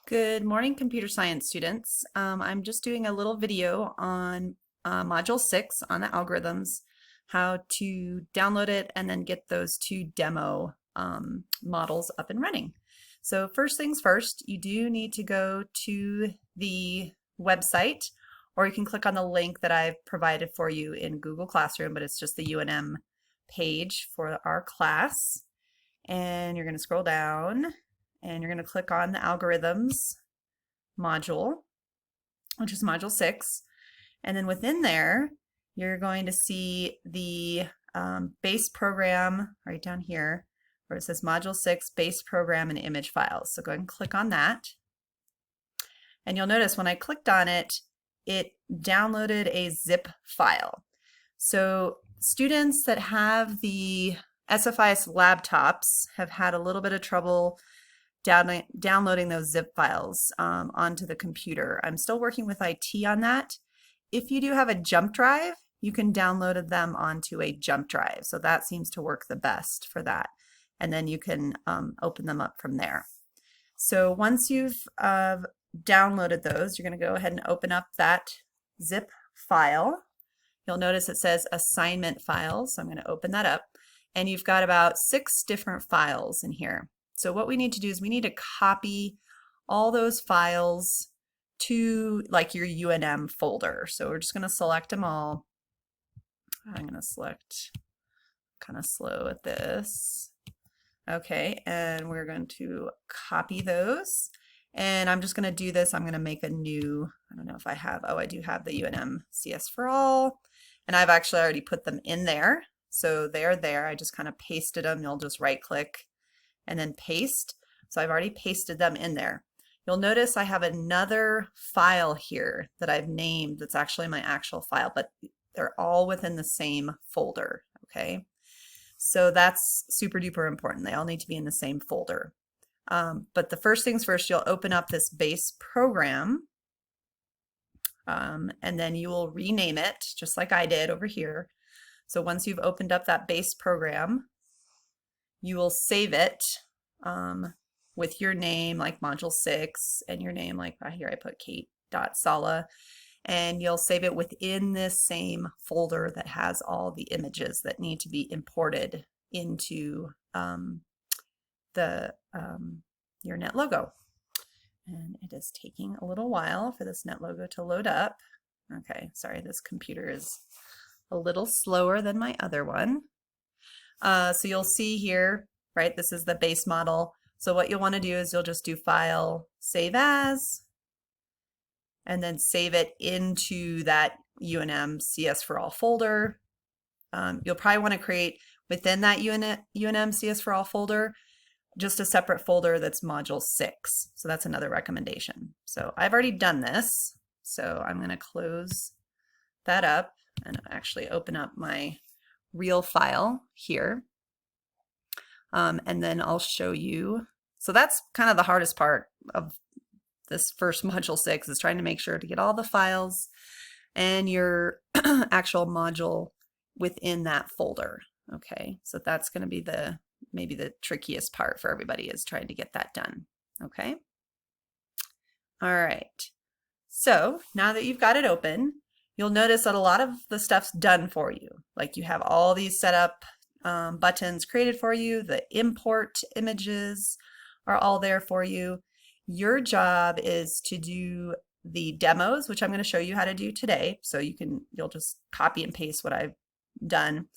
Good morning, computer science students. I'm just doing a little video on Module 6 on the algorithms, how to download it and then get those two demo models up and running. So first things first, you do need to go to the website, or you can click on the link that I've provided for you in Google Classroom, but it's just the UNM page for our class. And you're going to scroll down and you're going to click on the algorithms module, which is module 6. And then within there, you're going to see the base program right down here where it says module 6 base program and image files. So go ahead and click on that. And you'll notice when I clicked on it, it downloaded a zip file. So students that have the SFIS laptops have had a little bit of trouble downloading those zip files onto the computer. I'm still working with IT on that. If you do have a jump drive, you can download them onto a jump drive. So that seems to work the best for that. And then you can open them up from there. So once you've downloaded those, you're going to go ahead and open up that zip file. You'll notice it says assignment files. So I'm going to open that up. And you've got about 6 different files in here. So what we need to do is we need to copy all those files to like your UNM folder. So we're just going to select them all. I'm going to select, kind of slow at this. Okay, and we're going to copy those. And I'm just going to do this. I'm going to make a new, I don't know if I have, oh, I do have the UNM CS for all. And I've actually already put them in there. So they're there. I just kind of pasted them. You'll just right click and then paste. So I've already pasted them in there. You'll notice I have another file here that I've named that's actually my actual file, but they're all within the same folder, okay? So that's super duper important. They all need to be in the same folder. But the first things first, you'll open up this base program and then you will rename it just like I did over here. So once you've opened up that base program, you will save it with your name like module 6 and your name like here I put Kate.Sala, and you'll save it within this same folder that has all the images that need to be imported into your NetLogo. And it is taking a little while for this NetLogo to load up. Okay, sorry, this computer is a little slower than my other one. So you'll see here, right, this is the base model. So what you'll want to do is you'll just do File, Save As, and then save it into that UNM CS for all folder. You'll probably want to create within that UNM CS for all folder just a separate folder that's module 6. So that's another recommendation. So I've already done this. So I'm going to close that up and actually open up my real file here. And then I'll show you. So that's kind of the hardest part of this first module 6 is trying to make sure to get all the files and your actual module within that folder. Okay, so that's going to be maybe the trickiest part for everybody is trying to get that done. Okay. All right. So now that you've got it open, you'll notice that a lot of the stuff's done for you. Like you have all these set up buttons created for you. The import images are all there for you. Your job is to do the demos, which I'm going to show you how to do today. So you'll just copy and paste what I've done.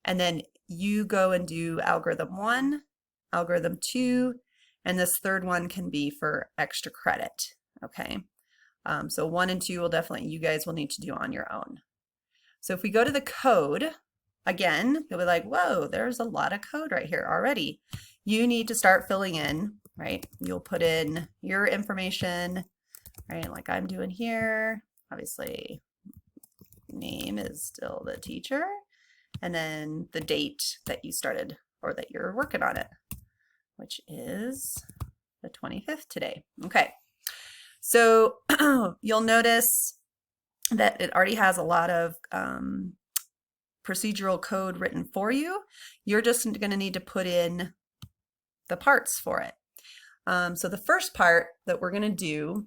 And then you go and do algorithm 1, algorithm 2, and this third one can be for extra credit. Okay. So 1 and 2 you guys will need to do on your own. So if we go to the code, again, you'll be like, whoa, there's a lot of code right here already. You need to start filling in, right? You'll put in your information, right? Like I'm doing here. Obviously, name is still the teacher. And then the date that you started or that you're working on it, which is the 25th today. Okay. So you'll notice that it already has a lot of procedural code written for you. You're just going to need to put in the parts for it. So the first part that we're going to do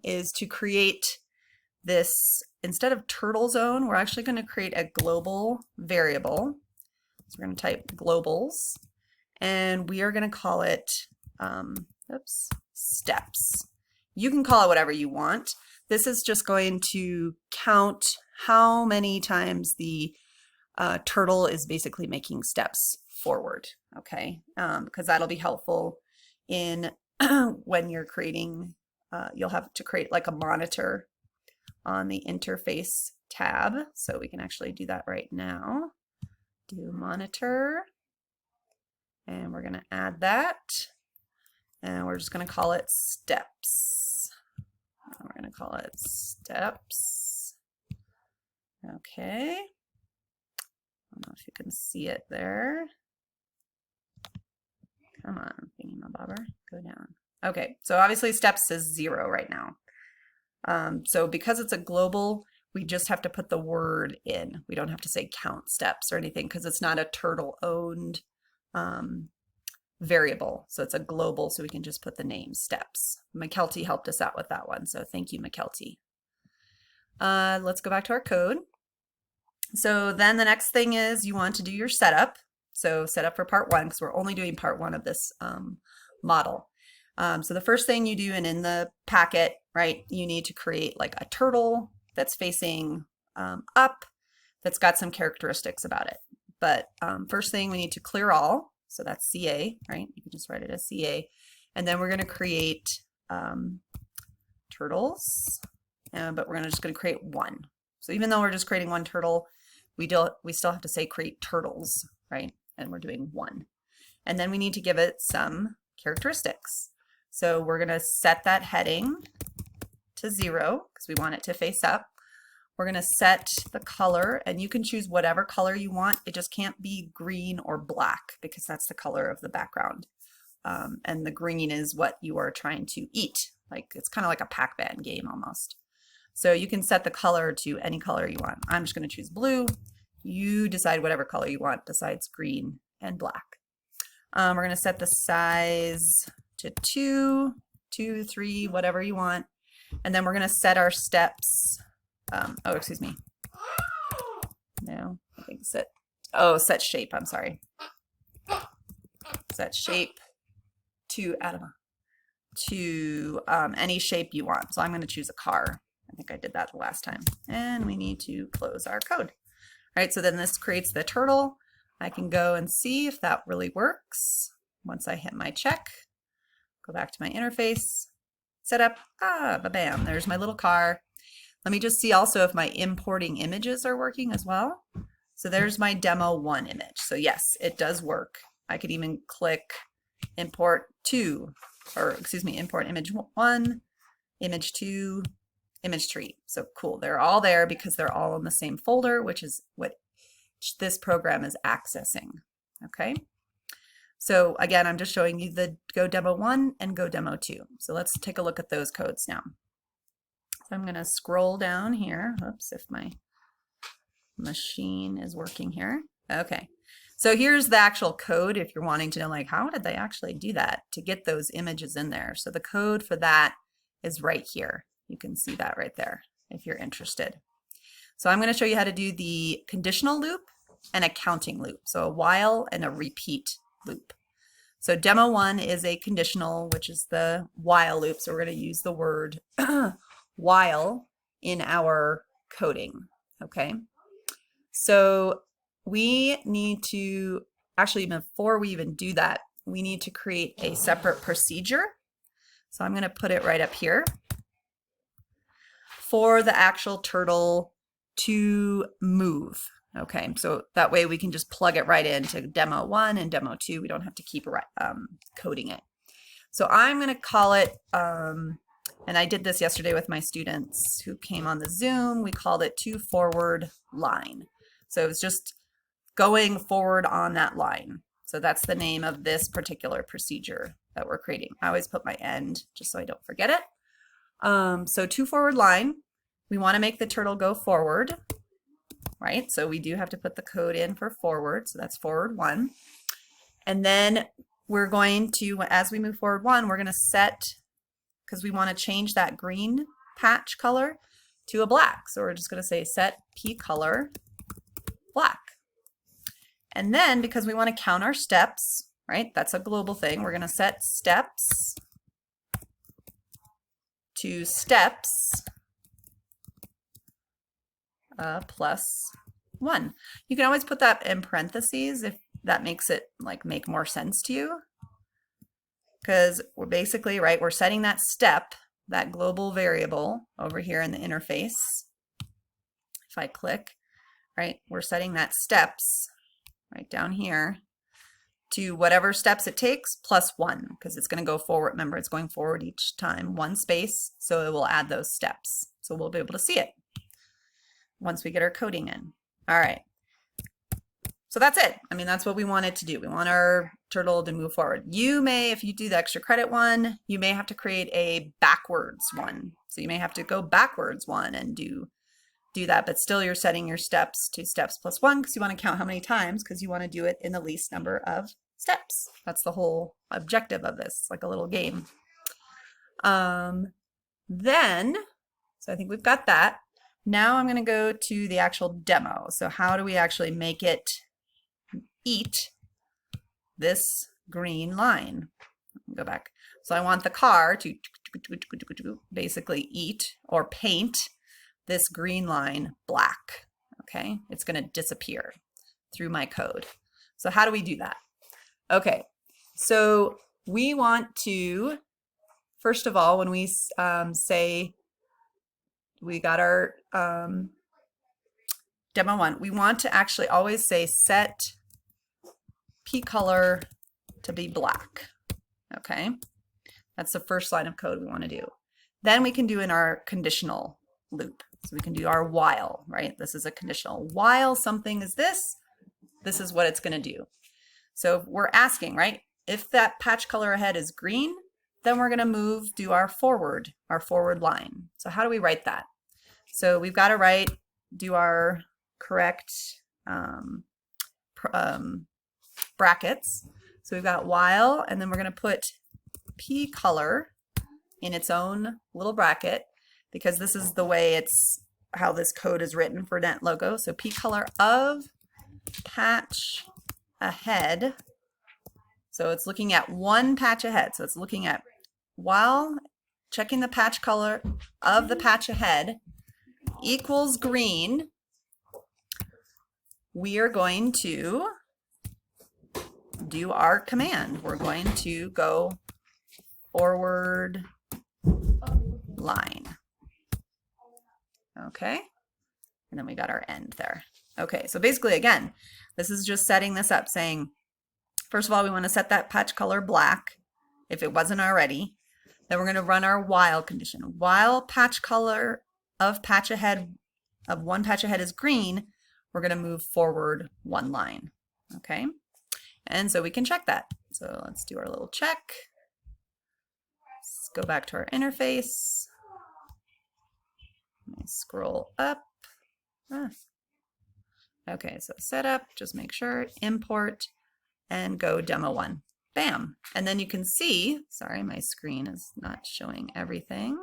is to create this, instead of turtle zone, we're actually going to create a global variable. So we're going to type globals, and we are going to call it steps. You can call it whatever you want. This is just going to count how many times the turtle is basically making steps forward, okay? Because that'll be helpful in when you're creating, you'll have to create like a monitor on the interface tab. So we can actually do that right now. Do monitor, and we're going to add that, and we're just going to call it steps. We're going to call it steps. Okay. I don't know if you can see it there. Come on, thingy-ma-bobber, go down. Okay, so obviously steps is 0 right now. So because it's a global, we just have to put the word in. We don't have to say count steps or anything because it's not a turtle-owned variable. So it's a global, so we can just put the name steps. McKelty helped us out with that one, so thank you, McKelty. Let's go back to our code. So then the next thing is you want to do your setup. So setup for part 1, because we're only doing part 1 of this model. So the first thing you do, and in the packet, right, you need to create like a turtle that's facing up, that's got some characteristics about it. But first thing, we need to clear all. So that's CA, right? You can just write it as CA. And then we're going to create turtles, but we're just going to create 1. So even though we're just creating 1 turtle, we still have to say create turtles, right? And we're doing 1. And then we need to give it some characteristics. So we're going to set that heading to 0 because we want it to face up. We're going to set the color, and you can choose whatever color you want. It just can't be green or black because that's the color of the background. And the green is what you are trying to eat. Like it's kind of like a Pac-Man game almost. So you can set the color to any color you want. I'm just going to choose blue. You decide whatever color you want besides green and black. We're going to set the size to 2, 2, 3, whatever you want. And then we're going to set our steps. Oh, excuse me. No, I think set shape. I'm sorry. Set shape to Adama to any shape you want. So I'm going to choose a car. I think I did that the last time. And we need to close our code. All right, so then this creates the turtle. I can go and see if that really works. Once I hit my check, go back to my interface, set up, bam, there's my little car. Let me just see also if my importing images are working as well. So there's my demo 1 image. So yes, it does work. I could even click import 2, or excuse me, import image 1, image 2, image 3. So cool, they're all there because they're all in the same folder, which is what this program is accessing, okay? So again, I'm just showing you the Go Demo 1 and Go Demo 2. So let's take a look at those codes now. So I'm gonna scroll down here. Oops, if my machine is working here. Okay, so here's the actual code if you're wanting to know, like, how did they actually do that to get those images in there? So the code for that is right here. You can see that right there if you're interested. So I'm going to show you how to do the conditional loop and a counting loop. So a while and a repeat loop. So demo 1 is a conditional, which is the while loop. So we're going to use the word while in our coding. Okay. So we need to, actually before we even do that, we need to create a separate procedure. So I'm going to put it right up here for the actual turtle to move. Okay, so that way we can just plug it right into demo 1 and demo 2. We don't have to keep coding it. So I'm going to call it, and I did this yesterday with my students who came on the Zoom. We called it to forward line. So it's just going forward on that line. So that's the name of this particular procedure that we're creating. I always put my end just so I don't forget it. So to forward line, we want to make the turtle go forward, right? So we do have to put the code in for forward. So that's forward 1. And then we're going to, as we move forward one, we're going to set, because we want to change that green patch color to a black. So we're just going to say set P color black. And then because we want to count our steps, right? That's a global thing. We're going to set steps to steps plus 1. You can always put that in parentheses if that makes it like make more sense to you. Because we're basically, right, we're setting that step, that global variable over here in the interface. If I click, right, we're setting that steps right down here to whatever steps it takes plus 1, because it's going to go forward. Remember, it's going forward each time, 1 space, so it will add those steps. So we'll be able to see it once we get our coding in. All right. So that's it. I mean, that's what we want it to do. We want our turtle to move forward. You may, if you do the extra credit one, you may have to create a backwards one. So you may have to go backwards one and do that, but still you're setting your steps to steps plus 1 because you want to count how many times, because you want to do it in the least number of steps. That's the whole objective of this, like a little game. Then, so I think we've got that. Now I'm going to go to the actual demo. So how do we actually make it eat this green line? Go back. So I want the car to basically eat or paint this green line black. Okay, it's going to disappear through my code. So how do we do that? Okay, so we want to, first of all, when we say we got our demo 1, we want to actually always say set P color to be black. Okay, that's the first line of code we want to do. Then we can do in our conditional loop. So we can do our while, right? This is a conditional. While something is this is what it's going to do. So we're asking, right? If that patch color ahead is green, then we're going to do our forward line. So how do we write that? So we've got to do our correct brackets. So we've got while, and then we're going to put P color in its own little bracket, because this is the way it's how this code is written for NetLogo. So P color of patch ahead. So it's looking at one patch ahead. So it's looking at while checking the patch color of the patch ahead equals green, we are going to do our command. We're going to go forward line. Okay, and then we got our end there. Okay, so basically, again, this is just setting this up, saying, first of all, we want to set that patch color black if it wasn't already. Then we're going to run our while condition. While patch color of patch ahead of one patch ahead is green, we're going to move forward 1 line. Okay, and so we can check that. So let's do our little check. Let's go back to our interface. Let me scroll up. Okay, so setup, just make sure, import, and go demo 1. Bam. And then you can see, sorry, my screen is not showing everything.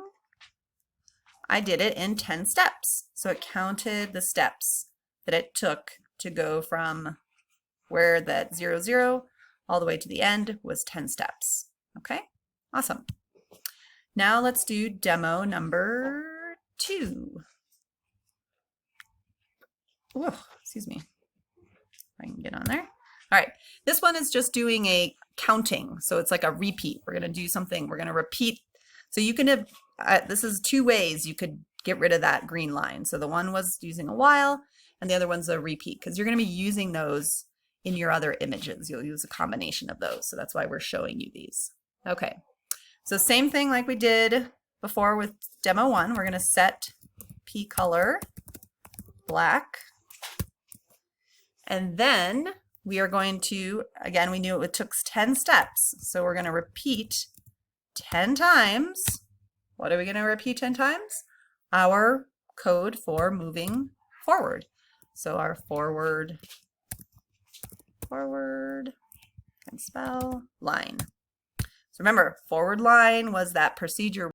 I did it in 10 steps. So it counted the steps that it took to go from where that 0, 0 all the way to the end was 10 steps. Okay, awesome. Now let's do demo number 2. Whoa, excuse me. If I can get on there. All right, this one is just doing a counting. So it's like a repeat. We're going to do something. We're going to repeat. So you can have, this is 2 ways you could get rid of that green line. So the one was using a while, and the other one's a repeat, because you're going to be using those in your other images. You'll use a combination of those. So that's why we're showing you these. Okay, so same thing like we did before with demo 1. We're going to set P color black. And then we are going to, again, we knew it took 10 steps. So we're going to repeat 10 times. What are we going to repeat 10 times? Our code for moving forward. So our forward and spell line. So remember, forward line was that procedure